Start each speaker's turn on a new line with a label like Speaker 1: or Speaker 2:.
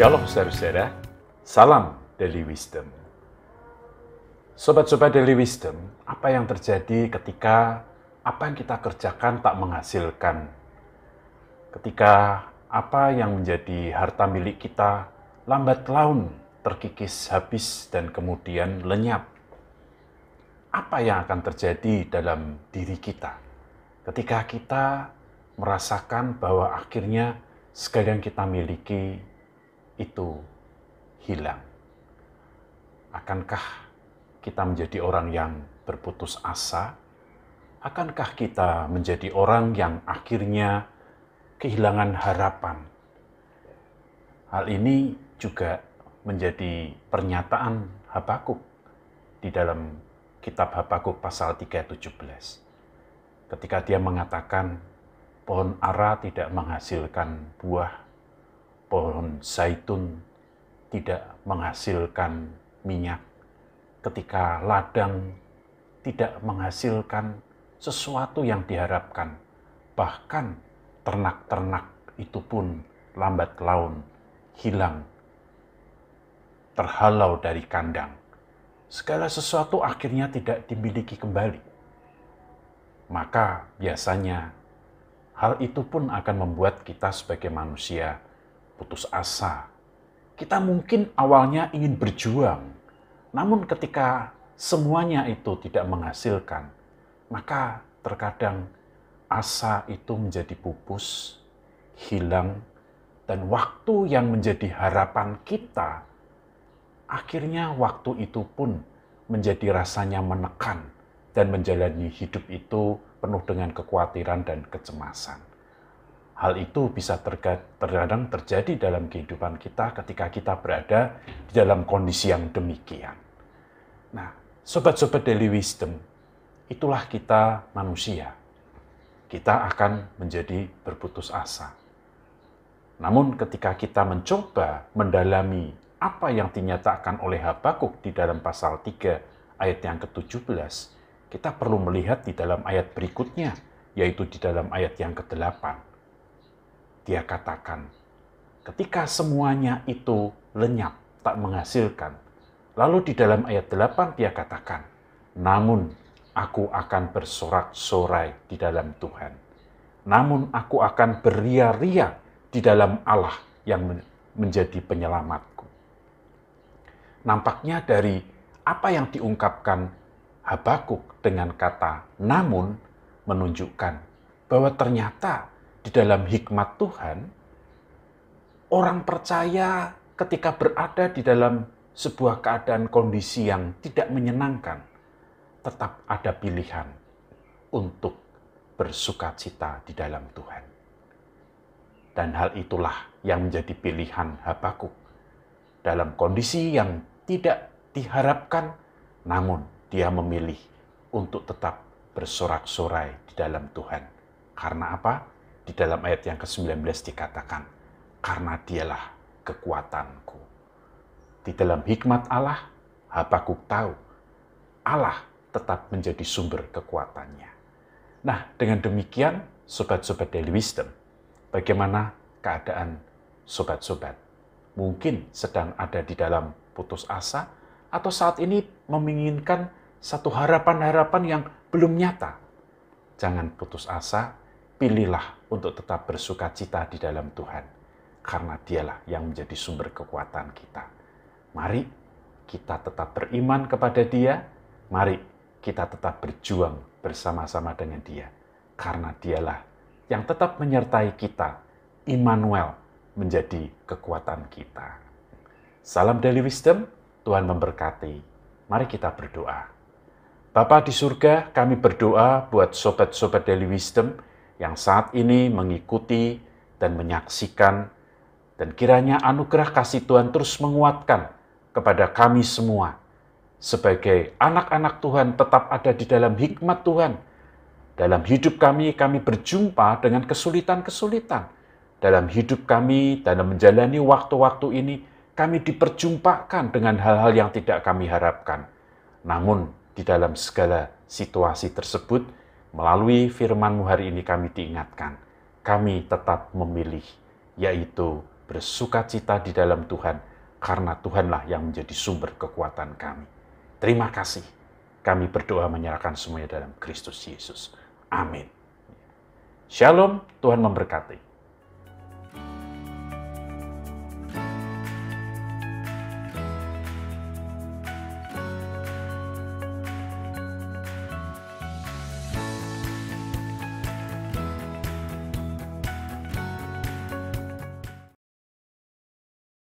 Speaker 1: Shalom saudara-saudara, salam Daily Wisdom. Sobat-sobat Daily Wisdom, apa yang terjadi ketika apa yang kita kerjakan tak menghasilkan? Ketika apa yang menjadi harta milik kita lambat laun terkikis habis dan kemudian lenyap? Apa yang akan terjadi dalam diri kita ketika kita merasakan bahwa akhirnya segala yang kita miliki itu hilang? Akankah kita menjadi orang yang berputus asa? Akankah kita menjadi orang yang akhirnya kehilangan harapan? Hal ini juga menjadi pernyataan Habakuk di dalam kitab Habakuk pasal 3:17. Ketika dia mengatakan, pohon ara tidak menghasilkan buah, pohon zaitun tidak menghasilkan minyak, ketika ladang tidak menghasilkan sesuatu yang diharapkan, bahkan ternak-ternak itu pun lambat laun hilang, terhalau dari kandang. Segala sesuatu akhirnya tidak dimiliki kembali. Maka biasanya hal itu pun akan membuat kita sebagai manusia putus asa. Kita mungkin awalnya ingin berjuang, namun ketika semuanya itu tidak menghasilkan, maka terkadang asa itu menjadi pupus, hilang, dan waktu yang menjadi harapan kita, akhirnya waktu itu pun menjadi rasanya menekan dan menjalani hidup itu penuh dengan kekhawatiran dan kecemasan. Hal itu bisa terkadang terjadi dalam kehidupan kita ketika kita berada di dalam kondisi yang demikian. Nah, sobat-sobat Daily Wisdom, itulah kita manusia. Kita akan menjadi berputus asa. Namun ketika kita mencoba mendalami apa yang dinyatakan oleh Habakuk di dalam pasal 3 ayat yang ke-17, kita perlu melihat di dalam ayat berikutnya, yaitu di dalam ayat yang ke-8. Dia katakan, ketika semuanya itu lenyap, tak menghasilkan. Lalu di dalam ayat 8 dia katakan, namun aku akan bersorak-sorai di dalam Tuhan. Namun aku akan beria-ria di dalam Allah yang menjadi penyelamatku. Nampaknya dari apa yang diungkapkan Habakuk dengan kata namun menunjukkan bahwa ternyata di dalam hikmat Tuhan, orang percaya ketika berada di dalam sebuah keadaan kondisi yang tidak menyenangkan, tetap ada pilihan untuk bersukacita di dalam Tuhan. Dan hal itulah yang menjadi pilihan Habakuk. Dalam kondisi yang tidak diharapkan, namun dia memilih untuk tetap bersorak-sorai di dalam Tuhan. Karena apa? Di dalam ayat yang ke-19 dikatakan, karena dialah kekuatanku. Di dalam hikmat Allah, Habakuk tahu Allah tetap menjadi sumber kekuatannya. Nah, dengan demikian, sobat-sobat Daily Wisdom, bagaimana keadaan sobat-sobat? Mungkin sedang ada di dalam putus asa, atau saat ini menginginkan satu harapan-harapan yang belum nyata. Jangan putus asa, pilihlah untuk tetap bersukacita di dalam Tuhan, karena dialah yang menjadi sumber kekuatan kita. Mari kita tetap beriman kepada Dia, mari kita tetap berjuang bersama-sama dengan Dia, karena dialah yang tetap menyertai kita. Immanuel menjadi kekuatan kita. Salam Daily Wisdom, Tuhan memberkati. Mari kita berdoa. Bapa di surga, kami berdoa buat sobat-sobat Daily Wisdom yang saat ini mengikuti dan menyaksikan, dan kiranya anugerah kasih Tuhan terus menguatkan kepada kami semua. Sebagai anak-anak Tuhan tetap ada di dalam hikmat Tuhan. Dalam hidup kami berjumpa dengan kesulitan-kesulitan. Dalam hidup kami, dalam menjalani waktu-waktu ini, kami diperjumpakan dengan hal-hal yang tidak kami harapkan. Namun, di dalam segala situasi tersebut, melalui firman-Mu hari ini kami diingatkan, kami tetap memilih, yaitu bersukacita di dalam Tuhan, karena Tuhanlah yang menjadi sumber kekuatan kami. Terima kasih. Kami berdoa menyerahkan semuanya dalam Kristus Yesus. Amin. Shalom, Tuhan memberkati.